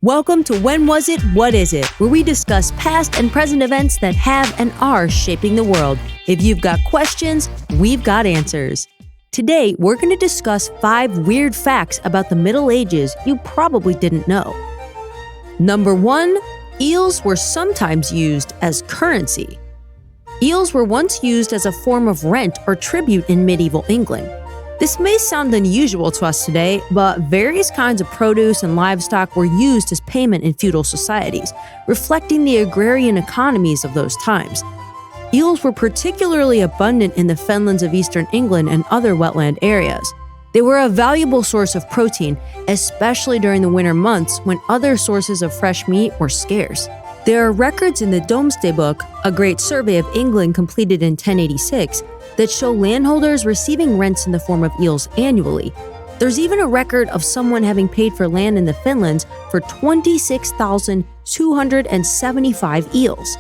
Welcome to When Was It, What Is It, where we discuss past and present events that have and are shaping the world. If you've got questions, we've got answers. Today, we're going to discuss 5 weird facts about the Middle Ages you probably didn't know. Number 1, eels were sometimes used as currency. Eels were once used as a form of rent or tribute in medieval England. This may sound unusual to us today, but various kinds of produce and livestock were used as payment in feudal societies, reflecting the agrarian economies of those times. Eels were particularly abundant in the fenlands of eastern England and other wetland areas. They were a valuable source of protein, especially during the winter months when other sources of fresh meat were scarce. There are records in the Domesday Book, a great survey of England completed in 1086, that show landholders receiving rents in the form of eels annually. There's even a record of someone having paid for land in the Fenlands for 26,275 eels.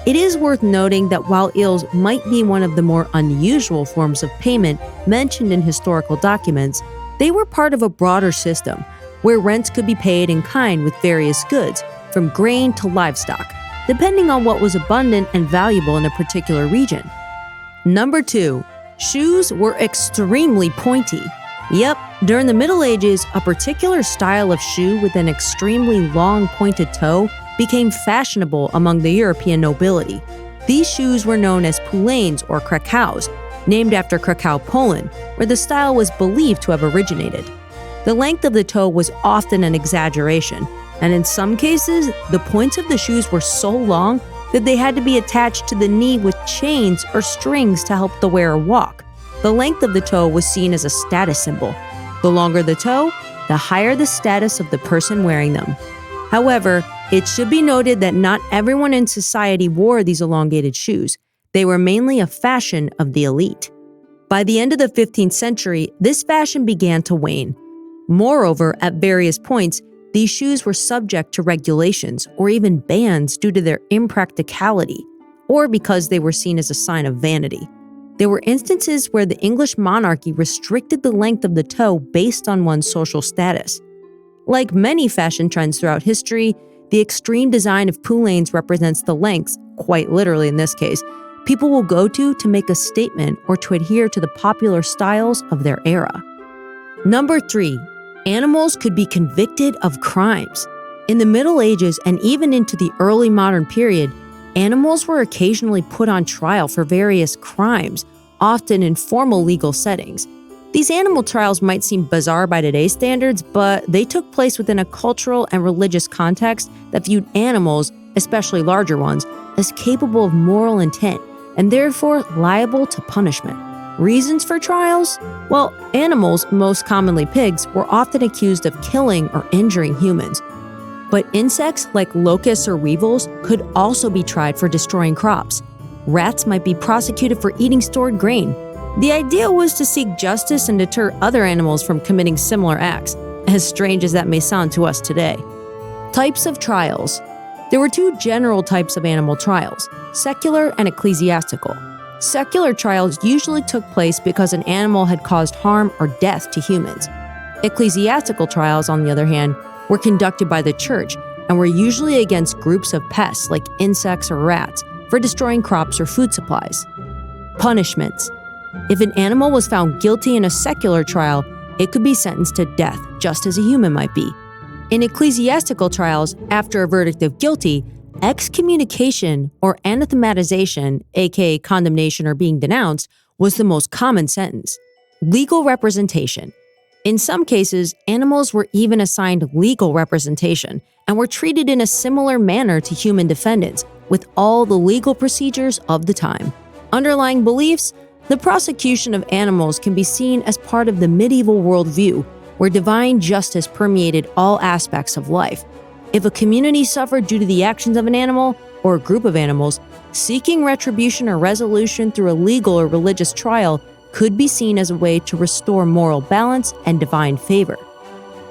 It is worth noting that while eels might be one of the more unusual forms of payment mentioned in historical documents, they were part of a broader system where rents could be paid in kind with various goods, from grain to livestock, depending on what was abundant and valuable in a particular region. Number 2, shoes were extremely pointy. Yep, during the Middle Ages, a particular style of shoe with an extremely long pointed toe became fashionable among the European nobility. These shoes were known as poulaines or krakows, named after Krakow, Poland, where the style was believed to have originated. The length of the toe was often an exaggeration, and in some cases, the points of the shoes were so long that they had to be attached to the knee with chains or strings to help the wearer walk. The length of the toe was seen as a status symbol. The longer the toe, the higher the status of the person wearing them. However, it should be noted that not everyone in society wore these elongated shoes. They were mainly a fashion of the elite. By the end of the 15th century, this fashion began to wane. Moreover, at various points, these shoes were subject to regulations or even bans due to their impracticality, or because they were seen as a sign of vanity. There were instances where the English monarchy restricted the length of the toe based on one's social status. Like many fashion trends throughout history, the extreme design of poulaines represents the lengths, quite literally in this case, people will go to make a statement or to adhere to the popular styles of their era. Number 3. Animals could be convicted of crimes. In the Middle Ages and even into the early modern period, animals were occasionally put on trial for various crimes, often in formal legal settings. These animal trials might seem bizarre by today's standards, but they took place within a cultural and religious context that viewed animals, especially larger ones, as capable of moral intent and therefore liable to punishment. Reasons for trials? Well, animals, most commonly pigs, were often accused of killing or injuring humans. But insects like locusts or weevils could also be tried for destroying crops. Rats might be prosecuted for eating stored grain. The idea was to seek justice and deter other animals from committing similar acts, as strange as that may sound to us today. Types of trials. There were 2 general types of animal trials, secular and ecclesiastical. Secular trials usually took place because an animal had caused harm or death to humans. Ecclesiastical trials, on the other hand, were conducted by the church and were usually against groups of pests like insects or rats for destroying crops or food supplies. Punishments. If an animal was found guilty in a secular trial, it could be sentenced to death, just as a human might be. In ecclesiastical trials, after a verdict of guilty, excommunication or anathematization, aka condemnation or being denounced, was the most common sentence. Legal representation. In some cases, animals were even assigned legal representation and were treated in a similar manner to human defendants, with all the legal procedures of the time. Underlying beliefs? The prosecution of animals can be seen as part of the medieval worldview, where divine justice permeated all aspects of life. If a community suffered due to the actions of an animal or a group of animals, seeking retribution or resolution through a legal or religious trial could be seen as a way to restore moral balance and divine favor.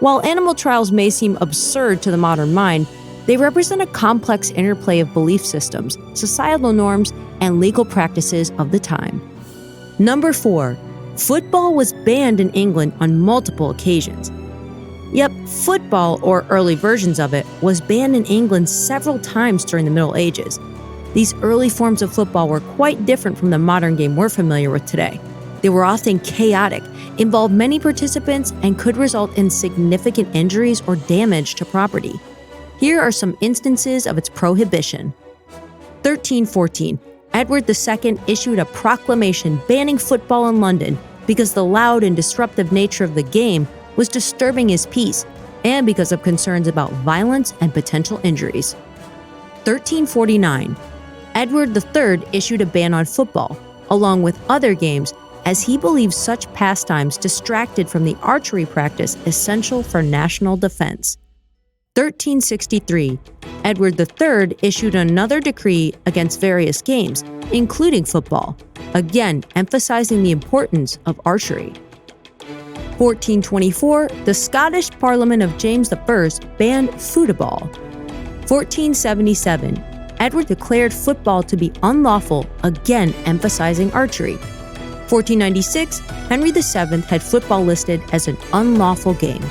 While animal trials may seem absurd to the modern mind, they represent a complex interplay of belief systems, societal norms, and legal practices of the time. Number 4. Football was banned in England on multiple occasions. Yep, football, or early versions of it, was banned in England several times during the Middle Ages. These early forms of football were quite different from the modern game we're familiar with today. They were often chaotic, involved many participants, and could result in significant injuries or damage to property. Here are some instances of its prohibition. 1314. Edward II issued a proclamation banning football in London because the loud and disruptive nature of the game was disturbing his peace, and because of concerns about violence and potential injuries. 1349. Edward III issued a ban on football, along with other games, as he believed such pastimes distracted from the archery practice essential for national defense. 1363. Edward III issued another decree against various games, including football, again emphasizing the importance of archery. 1424. The Scottish Parliament of James I banned football. 1477. Edward declared football to be unlawful, again emphasizing archery. 1496. Henry VII had football listed as an unlawful game.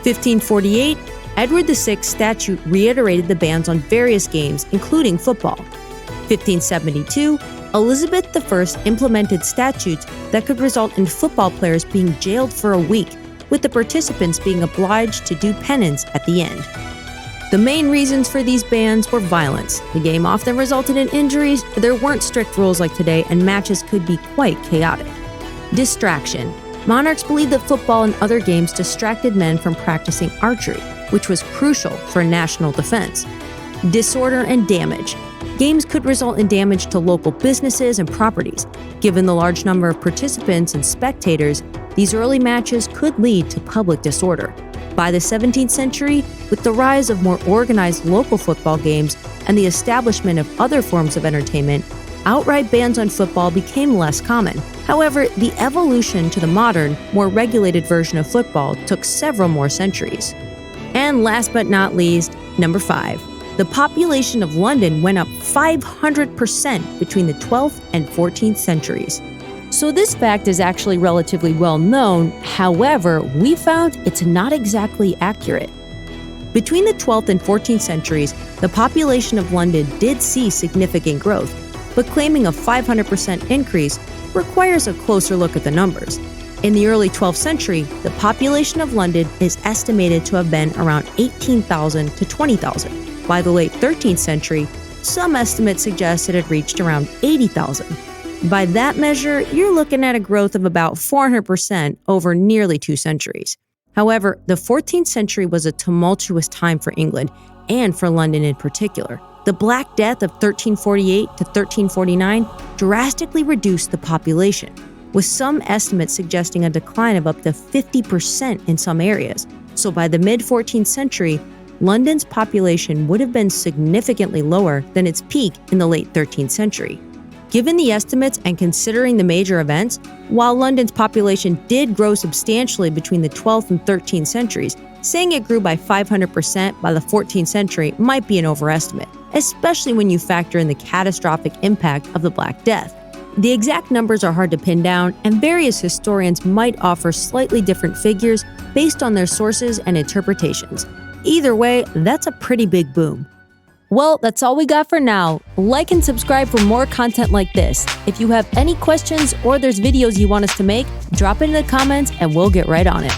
1548. Edward VI statute reiterated the bans on various games, including football. 1572. Elizabeth I implemented statutes that could result in football players being jailed for a week, with the participants being obliged to do penance at the end. The main reasons for these bans were violence. The game often resulted in injuries, there weren't strict rules like today, and matches could be quite chaotic. Distraction. Monarchs believed that football and other games distracted men from practicing archery, which was crucial for national defense. Disorder and damage. Games could result in damage to local businesses and properties. Given the large number of participants and spectators, these early matches could lead to public disorder. By the 17th century, with the rise of more organized local football games and the establishment of other forms of entertainment, outright bans on football became less common. However, the evolution to the modern, more regulated version of football took several more centuries. And last but not least, number 5. The population of London went up 500% between the 12th and 14th centuries. So this fact is actually relatively well known, however, we found it's not exactly accurate. Between the 12th and 14th centuries, the population of London did see significant growth, but claiming a 500% increase requires a closer look at the numbers. In the early 12th century, the population of London is estimated to have been around 18,000 to 20,000. By the late 13th century, some estimates suggest it had reached around 80,000. By that measure, you're looking at a growth of about 400% over nearly 2 centuries. However, the 14th century was a tumultuous time for England, and for London in particular. The Black Death of 1348 to 1349 drastically reduced the population, with some estimates suggesting a decline of up to 50% in some areas. So by the mid-14th century, London's population would have been significantly lower than its peak in the late 13th century. Given the estimates and considering the major events, while London's population did grow substantially between the 12th and 13th centuries, saying it grew by 500% by the 14th century might be an overestimate, especially when you factor in the catastrophic impact of the Black Death. The exact numbers are hard to pin down, and various historians might offer slightly different figures based on their sources and interpretations. Either way, that's a pretty big boom. Well, that's all we got for now. Like and subscribe for more content like this. If you have any questions or there's videos you want us to make, drop it in the comments and we'll get right on it.